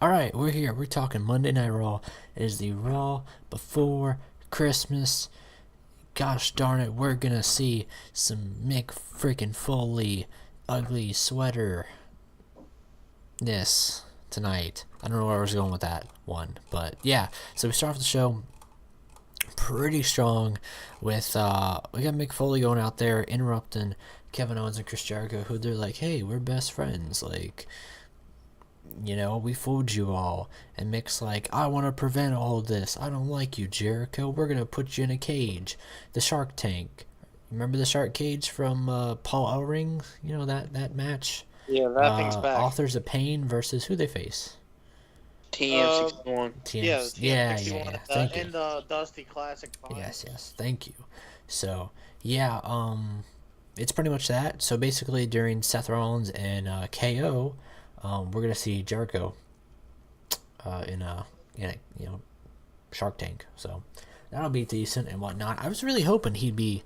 Alright, we're here. We're talking Monday Night Raw. It is the Raw before Christmas. Gosh darn it, we're gonna see some Mick freaking Foley ugly sweater ness tonight. I don't know where I was going with that one, but yeah. So we start off the show pretty strong with we got Mick Foley going out there interrupting Kevin Owens and Chris Jericho, who they're like, hey, we're best friends, like, you know, we fooled you all. And Mick's like, I want to prevent all of this. I don't like you, Jericho. We're going to put you in a cage. The Shark Tank. Remember the Shark Cage from Paul Ellering? You know, that match? Yeah, that thing's back. Authors of Pain versus who they face? TM61. Yeah, TM61 yeah. Thank you. and the Dusty Classic. Yes. Thank you. So, yeah, it's pretty much that. So basically, during Seth Rollins and KO, we're gonna see Jericho in a Shark Tank. So that'll be decent and whatnot. I was really hoping he'd be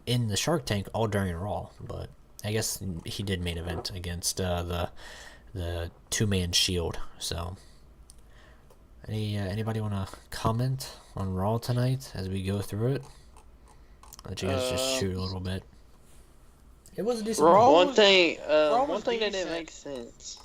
in the Shark Tank all during Raw, but I guess he did main event against the two-man Shield. So anybody want to comment on Raw tonight as we go through it? Let you guys just shoot a little bit. It was a decent Raw. Raw. One thing that didn't make sense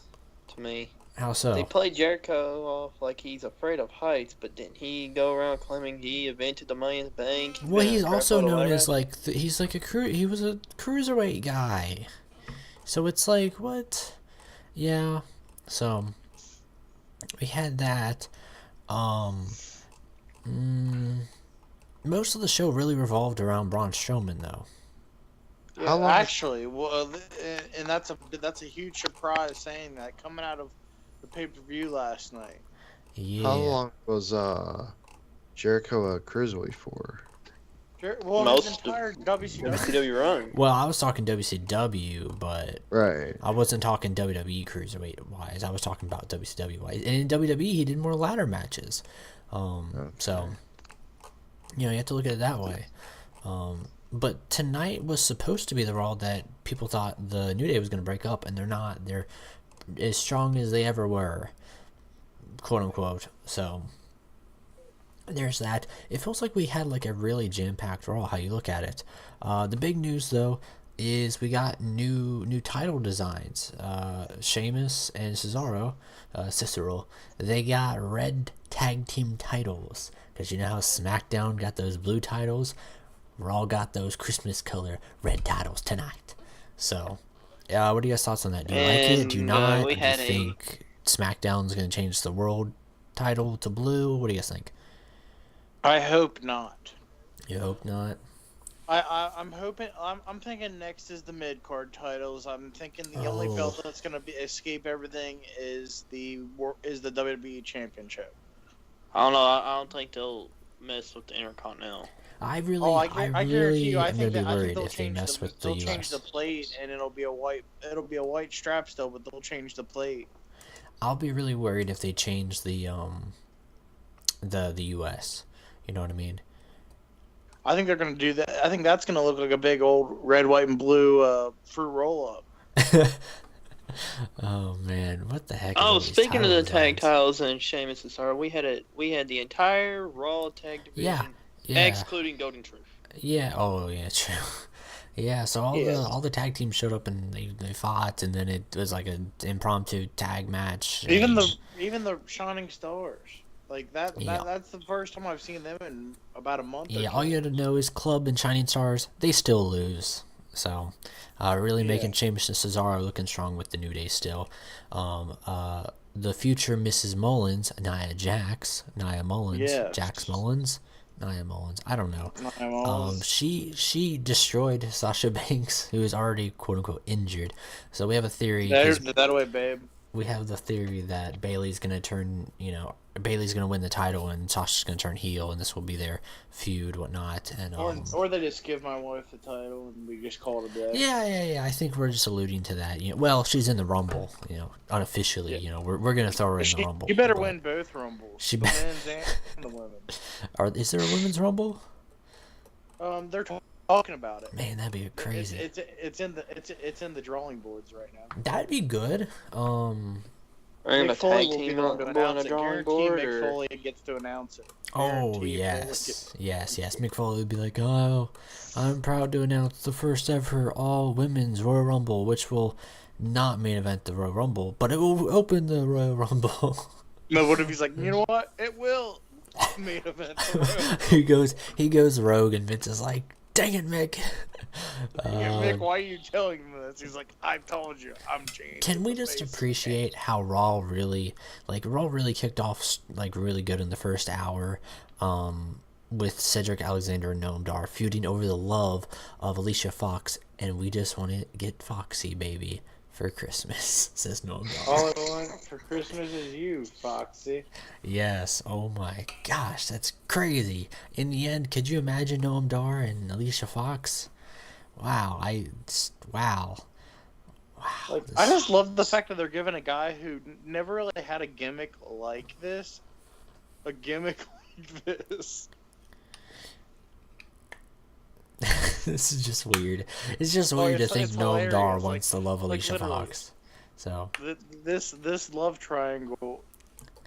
to me. How so? They played Jericho off like he's afraid of heights, but didn't he go around claiming he invented the Money in the Bank? Well, he's also known as like he's like he was a cruiserweight guy, so it's like what? Yeah. So we had that. Most of the show really revolved around Braun Strowman, though. Yeah, how long actually? Well, and that's a huge surprise saying that coming out of the pay-per-view last night. Yeah. How long was Jericho a cruiserweight for? Well, most his entire WCW. WCW run. Well, I was talking WCW, but right. I wasn't talking WWE cruiserweight wise. I was talking about WCW wise. And in WWE, he did more ladder matches. So you know, you have to look at it that way. But tonight was supposed to be the Raw that people thought the New Day was going to break up, and they're not. They're as strong as they ever were, quote unquote. So there's that. It feels like we had like a really jam-packed Raw, how you look at it. The big news though is we got new title designs. Sheamus and Cesaro, they got red tag team titles, because you know how SmackDown got those blue titles. Raw got those Christmas color red titles tonight. So, what are your thoughts on that? Do you like it? Do you not? Do you think SmackDown's going to change the world title to blue? What do you guys think? I hope not. You hope not? I'm hoping. I'm thinking next is the mid card titles. I'm thinking the only belt that's going to escape everything is the WWE Championship. I don't know. I don't think they'll mess with the Intercontinental. I really am going to be worried if they mess with the US. They'll change the plate and it'll be a white strap still, but they'll change the plate. I'll be really worried if they change the US. You know what I mean? I think they're going to do that. I think that's going to look like a big old red, white, and blue fruit roll up. Oh man, what the heck? Oh, speaking of the tag titles and Sheamus and Cesaro, we had the entire Raw tag division. Yeah. Excluding Golden Truth. Yeah. Oh, yeah. True. Yeah. So all the tag teams showed up and they fought, and then it was like an impromptu tag match. Even the Shining Stars, like that. That's the first time I've seen them in about a month. Yeah. All you have to know is Club and Shining Stars, they still lose. So, really making Sheamus and Cesaro looking strong with the New Day still. The future Mrs. Mullins, Nia Mullins, I don't know. She destroyed Sasha Banks, who is already quote unquote injured. So we have a theory. That way, babe. We have the theory that Bayley's gonna win the title and Sasha's gonna turn heel, and this will be their feud, whatnot. And or they just give my wife the title and we just call it a day. Yeah. I think we're just alluding to that. You know, well, she's in the Rumble, unofficially. Yeah. You know, we're gonna throw her in the Rumble. You better win both Rumbles. The men's and the women's. Is there a women's Rumble? They're talking about it. Man, that'd be crazy. It's in the drawing boards right now. That'd be good. Are you Mick going to Foley tag will be team the one on to a announce it. drawing Guaranteed board? Mick Or... Foley gets to announce it. Oh Guaranteed yes, yes. Mick Foley would be like, "Oh, I'm proud to announce the first ever all women's Royal Rumble, which will not main event the Royal Rumble, but it will open the Royal Rumble." No, what if he's like, you know what? It will main event the Royal he goes rogue, and Vince is like, "Dang it, Mick." Yeah, Mick, why are you telling me this? He's like, I told you, I'm changing. Can we just appreciate how Raw really kicked off like really good in the first hour, with Cedric Alexander and Noam Dar feuding over the love of Alicia Fox, and we just want to get Foxy, baby, for Christmas, says Noam Dar. All I want for Christmas is you, Foxy. Yes. Oh my gosh, that's crazy. In the end, could you imagine Noam Dar and Alicia Fox? Wow. Wow. Like, I just love the fact that they're giving a guy who never really had a gimmick like this, a gimmick like this. This is just weird. It's just weird to think Noam Dar wants to love Alicia Fox. So this love triangle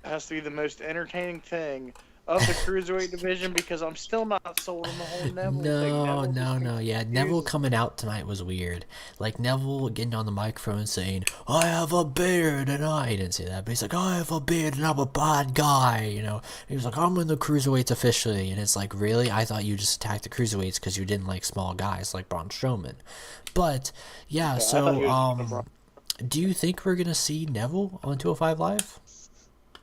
has to be the most entertaining thing of the cruiserweight division, because I'm still not sold on the whole Neville thing. No. Yeah, Neville coming out tonight was weird. Like, Neville getting on the microphone and saying, "I have a beard," and he didn't say that, but he's like, "I have a beard and I'm a bad guy," you know. He was like, "I'm in the cruiserweights officially," and it's like, really? I thought you just attacked the cruiserweights because you didn't like small guys like Braun Strowman. But yeah, so do you think we're gonna see Neville on 205 Live?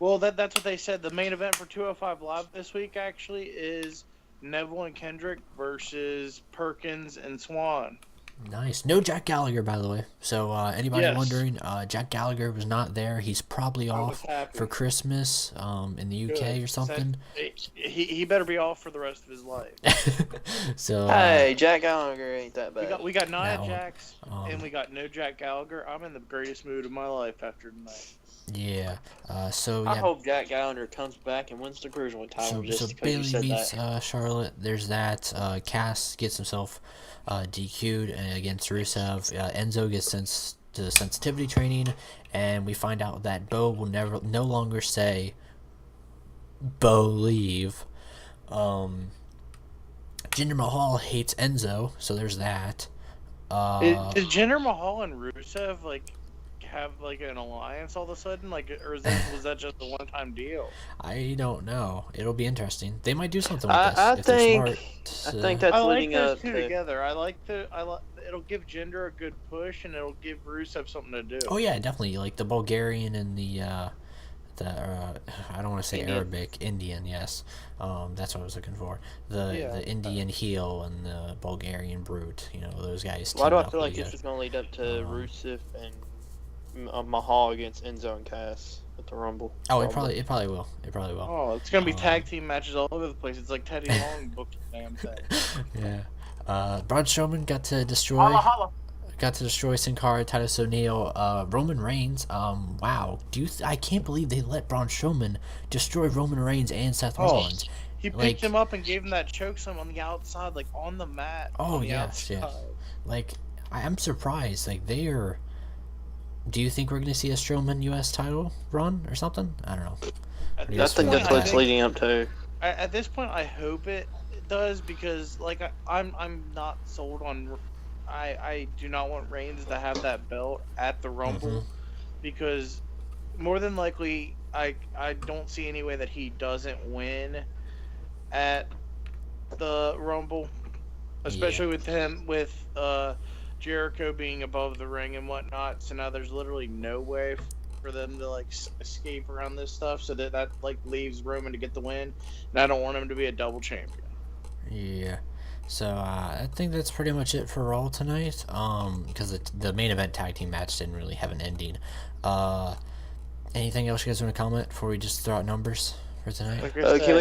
Well, that's what they said. The main event for 205 Live this week actually is Neville and Kendrick versus Perkins and Swan. Nice. No Jack Gallagher, by the way. So anybody wondering, Jack Gallagher was not there. He's probably off for Christmas in the UK or something. He better be off for the rest of his life. So hey, Jack Gallagher ain't that bad. We got Nia Jax, and we got no Jack Gallagher. I'm in the greatest mood of my life after tonight. Yeah. So I hope Jack Gallagher comes back and wins the cruiserweight title. So Bayley beats Charlotte. There's that. Cass gets himself DQ'd against Rusev. Enzo gets sent to sensitivity training, and we find out that Bo will no longer say "Bo leave." Jinder Mahal hates Enzo, so there's that. Did Jinder Mahal and Rusev have an alliance all of a sudden, or was that just a one-time deal? I don't know. It'll be interesting. They might do something with this I if they're think smart. I think that's leading those up two to together. It'll give Jinder a good push, and it'll give Rusev something to do. Oh yeah, definitely. Like the Bulgarian and the I don't want to say Indian. Arabic, Indian. Yes, that's what I was looking for. The Indian heel and the Bulgarian brute. You know, those guys. Why do I team feel up like pretty this is good. going to lead up to Rusev and Mahal against Enzo and Cass at the Rumble? Oh, it probably will. It probably will. Oh, it's gonna be tag team matches all over the place. It's like Teddy Long booked the damn thing. Yeah. Braun Strowman got to destroy Sin Cara, Titus O'Neil, Roman Reigns. Wow. I can't believe they let Braun Strowman destroy Roman Reigns and Seth Rollins. He picked him up and gave him that chokeslam on the outside, on the mat. Oh yes. I'm surprised. Do you think we're going to see a Strowman U.S. title run or something? I don't know. I think that's what it's leading up to. At this point, I hope it does, because I'm not sold on. I do not want Reigns to have that belt at the Rumble, because more than likely I don't see any way that he doesn't win at the Rumble, especially with Jericho being above the ring and whatnot. So now there's literally no way for them to escape around this stuff. So that leaves Roman to get the win, and I don't want him to be a double champion. Yeah. So I think that's pretty much it for Raw tonight. Because the main event tag team match didn't really have an ending. Anything else you guys want to comment before we just throw out numbers for tonight? Can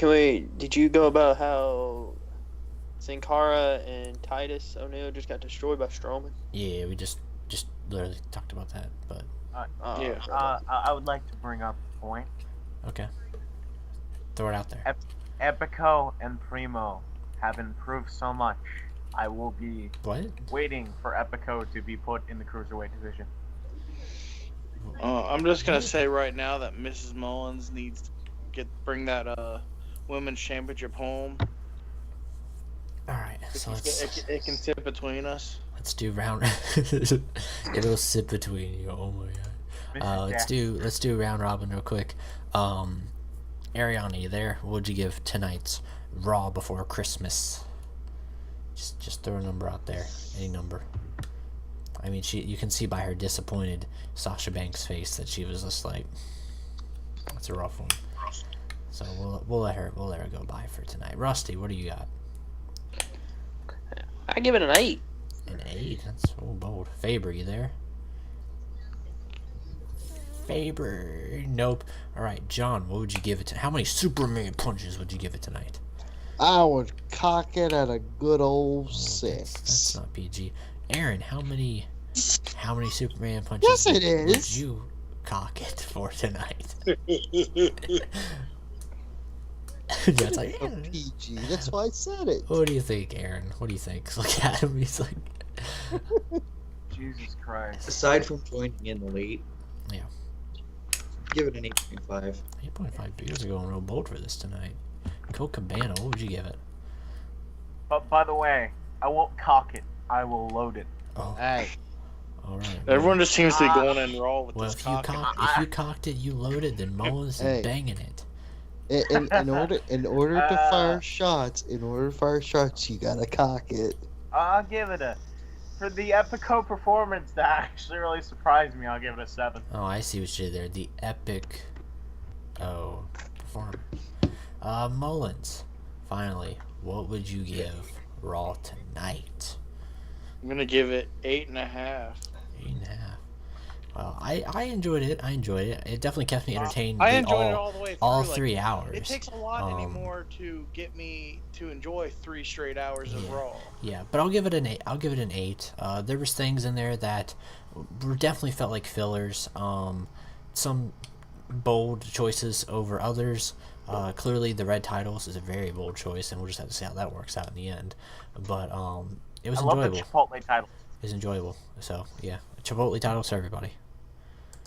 we? Did you go about how Sin Cara and Titus O'Neil just got destroyed by Strowman? Yeah, we just literally talked about that, but I would like to bring up a point. Okay. Throw it out there. Epico and Primo have improved so much. I will be waiting for Epico to be put in the Cruiserweight division. I'm just gonna say right now that Mrs. Mullins needs to bring that women's championship home. All right, so It can sit between us. let's do round. It'll sit between you. Oh my god. Let's do round robin real quick. Ariana, you there? What would you give tonight's Raw before Christmas? Just throw a number out there. Any number. I mean, you can see by her disappointed Sasha Banks' face that she was just like, that's a rough one. So we'll let her go by for tonight. Rusty, what do you got? I give it an 8. An 8? That's so bold. Faber, you there? Faber, nope. All right, John, what would you give it? How many Superman punches would you give it tonight? I would cock it at a good old 6. That's not PG. Aaron, how many Superman punches Yes, it would is. you cock it for tonight? John's like, A PG. That's why I said it. what do you think, Aaron? What do you think? Look at him. He's like, Jesus Christ. Aside from joining in late, yeah. give it an 8.5. 8.5 beers are going real bold for this tonight. Coke Cabana, what would you give it? But by the way, I won't cock it. I will load it. Oh, Hey, all right. Everyone just seems to be going in raw with Well, this if you cock. cocked it, you loaded, then Mullins Hey. is banging it. in order to fire shots, you gotta cock it. I'll give it a. For the Epico performance that actually really surprised me, I'll give it a 7. Oh, I see what you did there. The epic. Oh, performance. Mullins. Finally, what would you give Raw tonight? I'm gonna give it 8.5. 8.5. Well, I enjoyed it. It definitely kept me entertained. I enjoyed it all the way through. all like, 3 hours. It takes a lot anymore to get me to enjoy 3 straight hours of Raw. Yeah, but I'll give it an 8. There was things in there that definitely felt like fillers. Some bold choices over others. Clearly, the red titles is a very bold choice, and we'll just have to see how that works out in the end. But it was I love enjoyable. the Chipotle title. It was enjoyable. So yeah, Chipotle titles for everybody.